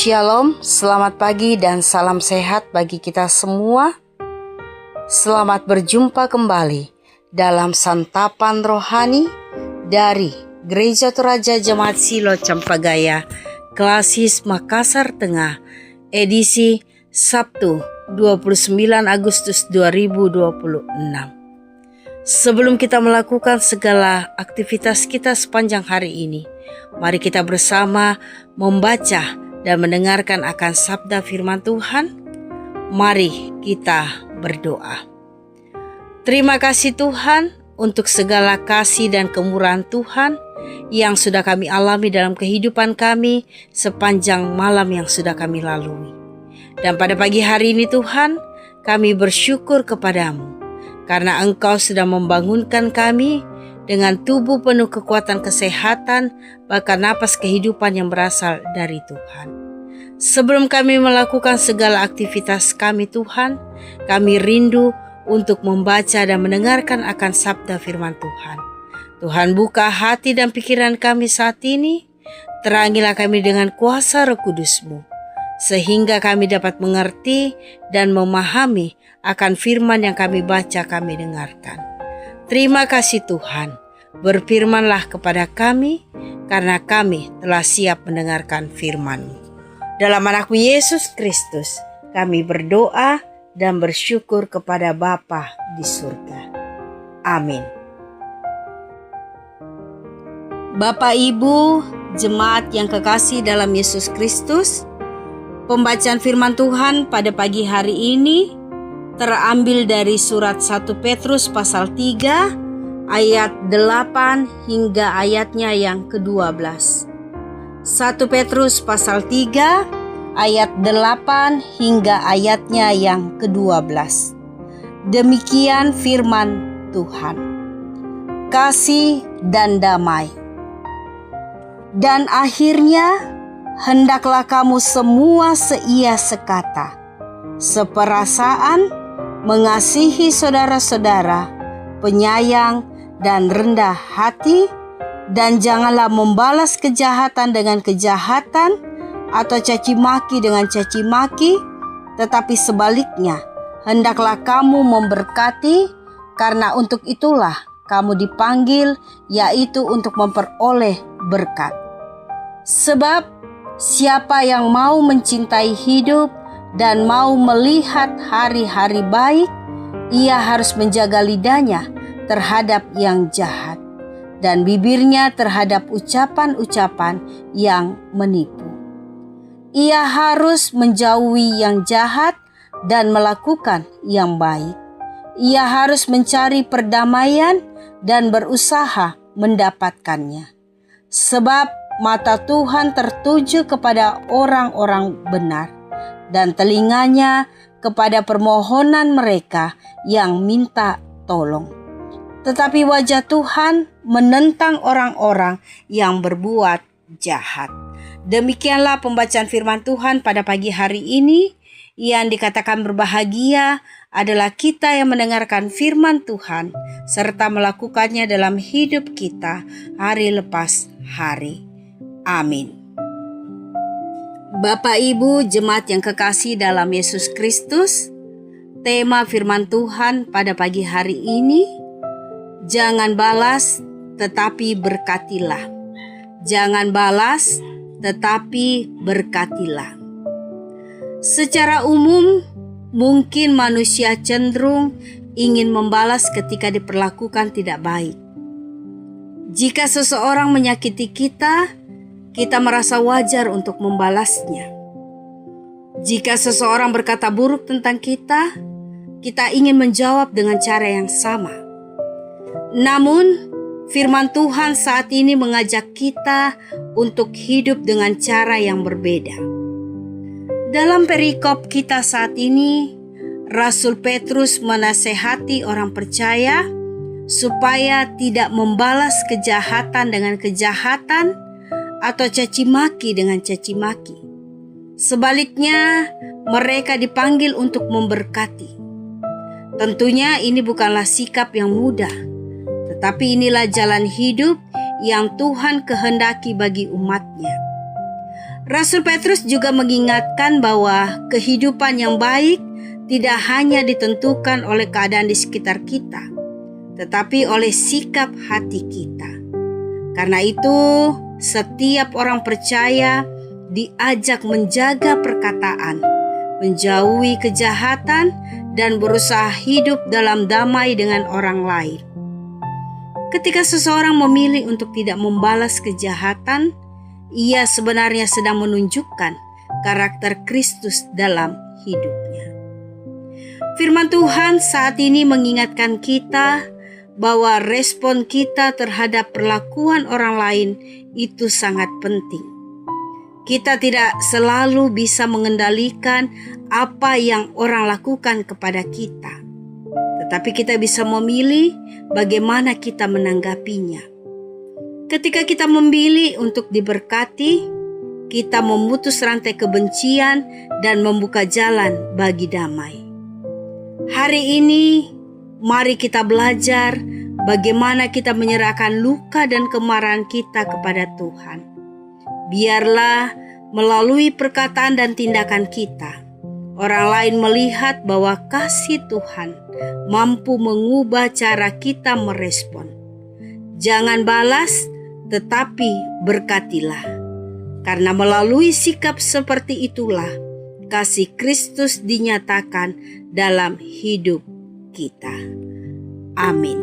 Shalom, selamat pagi dan salam sehat bagi kita semua. Selamat berjumpa kembali dalam santapan rohani dari Gereja Toraja Jemaat Silo Campagaya, Klasis Makassar Tengah, edisi Sabtu 29 Agustus 2026. Sebelum kita melakukan segala aktivitas kita sepanjang hari ini, mari kita bersama membaca dan mendengarkan akan sabda firman Tuhan. Mari kita berdoa. Terima kasih Tuhan untuk segala kasih dan kemurahan Tuhan yang sudah kami alami dalam kehidupan kami sepanjang malam yang sudah kami lalui. Dan pada pagi hari ini Tuhan, kami bersyukur kepadamu karena Engkau sudah membangunkan kami dengan tubuh penuh kekuatan kesehatan, bahkan napas kehidupan yang berasal dari Tuhan. Sebelum kami melakukan segala aktivitas kami Tuhan, kami rindu untuk membaca dan mendengarkan akan sabda firman Tuhan. Tuhan, buka hati dan pikiran kami saat ini, terangilah kami dengan kuasa Roh Kudus-Mu, sehingga kami dapat mengerti dan memahami akan firman yang kami baca, kami dengarkan. Terima kasih Tuhan, berfirmanlah kepada kami karena kami telah siap mendengarkan firman-Mu. Dalam anakmu Yesus Kristus kami berdoa dan bersyukur kepada Bapa di surga. Amin. Bapak Ibu, jemaat yang kekasih dalam Yesus Kristus, pembacaan firman Tuhan pada pagi hari ini terambil dari surat 1 Petrus pasal 3 ayat 8 hingga ayatnya yang ke-12. 1 Petrus pasal 3 ayat 8 hingga ayatnya yang ke-12. Demikian firman Tuhan. Kasih dan damai. Dan akhirnya hendaklah kamu semua seia sekata, seperasaan, mengasihi saudara-saudara, penyayang dan rendah hati, dan janganlah membalas kejahatan dengan kejahatan atau caci maki dengan caci maki, tetapi sebaliknya hendaklah kamu memberkati, karena untuk itulah kamu dipanggil, yaitu untuk memperoleh berkat. Sebab siapa yang mau mencintai hidup dan mau melihat hari-hari baik, ia harus menjaga lidahnya terhadap yang jahat dan bibirnya terhadap ucapan-ucapan yang menipu. Ia harus menjauhi yang jahat dan melakukan yang baik. Ia harus mencari perdamaian dan berusaha mendapatkannya. Sebab mata Tuhan tertuju kepada orang-orang benar, dan telinganya kepada permohonan mereka yang minta tolong. Tetapi wajah Tuhan menentang orang-orang yang berbuat jahat. Demikianlah pembacaan firman Tuhan pada pagi hari ini. Yang dikatakan berbahagia adalah kita yang mendengarkan firman Tuhan serta melakukannya dalam hidup kita hari lepas hari. Amin. Bapak Ibu jemaat yang kekasih dalam Yesus Kristus, tema firman Tuhan pada pagi hari ini, jangan balas tetapi berkatilah. Jangan balas tetapi berkatilah. Secara umum, mungkin manusia cenderung ingin membalas ketika diperlakukan tidak baik. Jika seseorang menyakiti kita merasa wajar untuk membalasnya. Jika seseorang berkata buruk tentang kita ingin menjawab dengan cara yang sama. Namun, firman Tuhan saat ini mengajak kita untuk hidup dengan cara yang berbeda. Dalam perikop kita saat ini, Rasul Petrus menasehati orang percaya supaya tidak membalas kejahatan dengan kejahatan atau caci maki dengan caci maki. Sebaliknya, mereka dipanggil untuk memberkati. Tentunya ini bukanlah sikap yang mudah, tetapi inilah jalan hidup yang Tuhan kehendaki bagi umat-Nya. Rasul Petrus juga mengingatkan bahwa kehidupan yang baik tidak hanya ditentukan oleh keadaan di sekitar kita, tetapi oleh sikap hati kita. Karena itu, setiap orang percaya diajak menjaga perkataan, menjauhi kejahatan, dan berusaha hidup dalam damai dengan orang lain. Ketika seseorang memilih untuk tidak membalas kejahatan, ia sebenarnya sedang menunjukkan karakter Kristus dalam hidupnya. Firman Tuhan saat ini mengingatkan kita bahwa respon kita terhadap perlakuan orang lain itu sangat penting. Kita tidak selalu bisa mengendalikan apa yang orang lakukan kepada kita, tetapi kita bisa memilih bagaimana kita menanggapinya. Ketika kita memilih untuk diberkati, kita memutus rantai kebencian dan membuka jalan bagi damai. Hari ini, mari kita belajar bagaimana kita menyerahkan luka dan kemarahan kita kepada Tuhan. Biarlah melalui perkataan dan tindakan kita, orang lain melihat bahwa kasih Tuhan mampu mengubah cara kita merespon. Jangan balas, tetapi berkatilah. Karena melalui sikap seperti itulah kasih Kristus dinyatakan dalam hidup kita. Amin.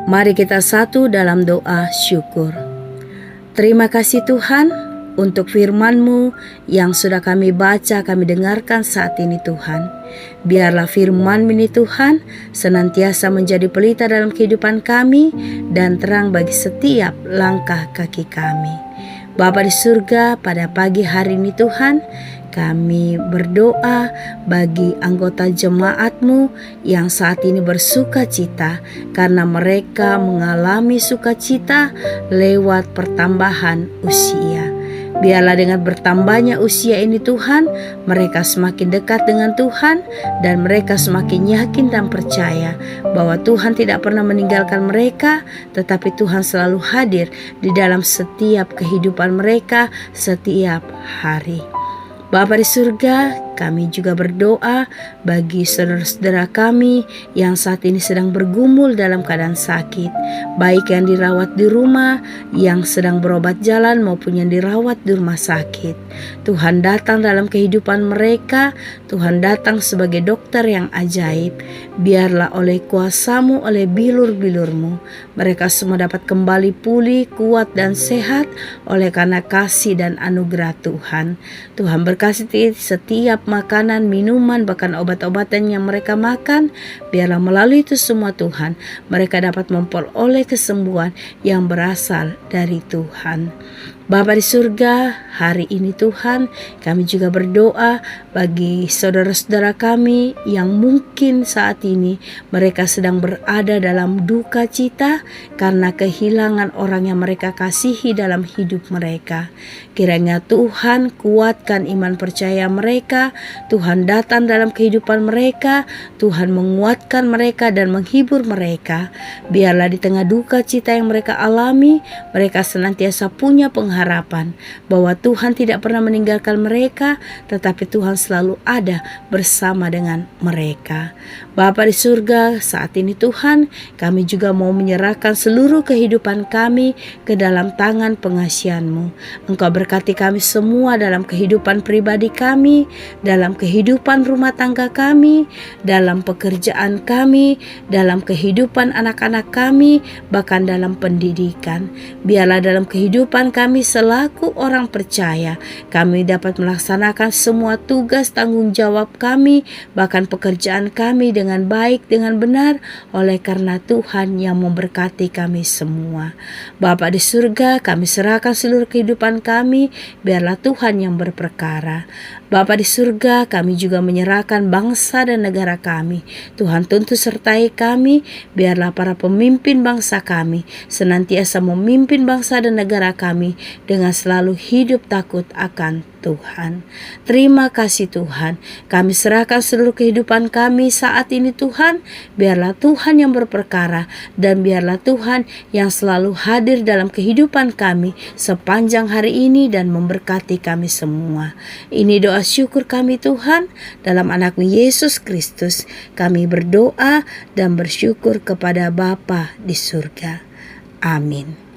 Mari kita satu dalam doa syukur. Terima kasih Tuhan untuk firman-Mu yang sudah kami baca, kami dengarkan saat ini Tuhan. Biarlah firman ini Tuhan senantiasa menjadi pelita dalam kehidupan kami dan terang bagi setiap langkah kaki kami. Bapa di surga, pada pagi hari ini Tuhan, kami berdoa bagi anggota jemaat-Mu yang saat ini bersuka cita karena mereka mengalami sukacita lewat pertambahan usia. Biarlah dengan bertambahnya usia ini Tuhan, mereka semakin dekat dengan Tuhan dan mereka semakin yakin dan percaya bahwa Tuhan tidak pernah meninggalkan mereka, tetapi Tuhan selalu hadir di dalam setiap kehidupan mereka setiap hari. Bapa di surga, kami juga berdoa bagi saudara-saudara kami yang saat ini sedang bergumul dalam keadaan sakit, baik yang dirawat di rumah, yang sedang berobat jalan maupun yang dirawat di rumah sakit. Tuhan datang dalam kehidupan mereka, Tuhan datang sebagai dokter yang ajaib. Biarlah oleh kuasa-Mu, oleh bilur-bilur-Mu, mereka semua dapat kembali pulih, kuat dan sehat oleh karena kasih dan anugerah Tuhan. Tuhan berkati setiap makanan, minuman, bahkan obat-obatan yang mereka makan. Biarlah melalui itu semua Tuhan, mereka dapat memperoleh kesembuhan yang berasal dari Tuhan. Bapa di surga, hari ini Tuhan, kami juga berdoa bagi saudara-saudara kami yang mungkin saat ini mereka sedang berada dalam duka cita karena kehilangan orang yang mereka kasihi dalam hidup mereka. Kiranya Tuhan kuatkan iman percaya mereka, Tuhan datang dalam kehidupan mereka, Tuhan menguatkan mereka dan menghibur mereka. Biarlah di tengah duka cita yang mereka alami, mereka senantiasa punya pengharapan bahwa Tuhan tidak pernah meninggalkan mereka, tetapi Tuhan selalu ada bersama dengan mereka. Bapa di surga, saat ini Tuhan, kami juga mau menyerahkan seluruh kehidupan kami ke dalam tangan pengasihan-Mu. Engkau berkati kami semua dalam kehidupan pribadi kami, dalam kehidupan rumah tangga kami, dalam pekerjaan kami, dalam kehidupan anak-anak kami, bahkan dalam pendidikan. Biarlah dalam kehidupan kami selaku orang percaya, kami dapat melaksanakan semua tugas tanggung jawab kami, bahkan pekerjaan kami dengan baik, dengan benar, oleh karena Tuhan yang memberkati kami semua. Bapa di surga, kami serahkan seluruh kehidupan kami, biarlah Tuhan yang berperkara. Bapa di surga, kami juga menyerahkan bangsa dan negara kami. Tuhan tuntun sertai kami, biarlah para pemimpin bangsa kami senantiasa memimpin bangsa dan negara kami dengan selalu hidup takut akan Tuhan. Terima kasih Tuhan, kami serahkan seluruh kehidupan kami saat ini Tuhan. Biarlah Tuhan yang berperkara dan biarlah Tuhan yang selalu hadir dalam kehidupan kami sepanjang hari ini dan memberkati kami semua. Ini doa syukur kami Tuhan, dalam anak-Mu Yesus Kristus kami berdoa dan bersyukur kepada Bapa di surga. Amin.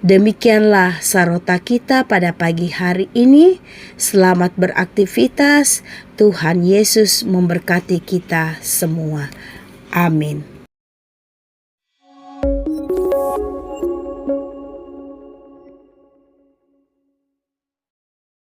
Demikianlah sarota kita pada pagi hari ini. Selamat beraktivitas. Tuhan Yesus memberkati kita semua. Amin.